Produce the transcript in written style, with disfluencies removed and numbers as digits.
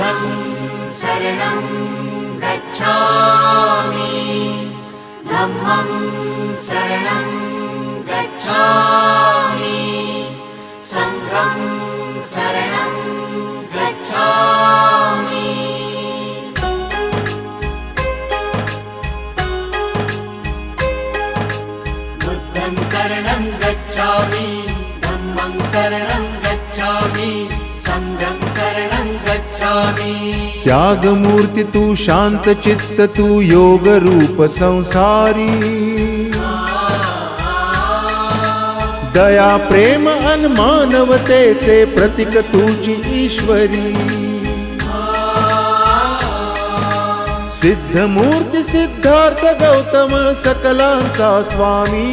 बुद्धं शरणं गच्छामि धम्मं शरणं गच्छामि संघं शरणं गच्छामि बुद्धं शरणं गच्छामि धम्मं शरणं गच्छामि संघं शरणं गच्छामि। त्याग मूर्ति तू शांत चित्त तू योग रूप संसारी दया प्रेम अन मानवतेचे प्रतीक तुझी ईश्वरी सिद्ध मूर्ती सिद्धार्थ गौतम सकलांचा स्वामी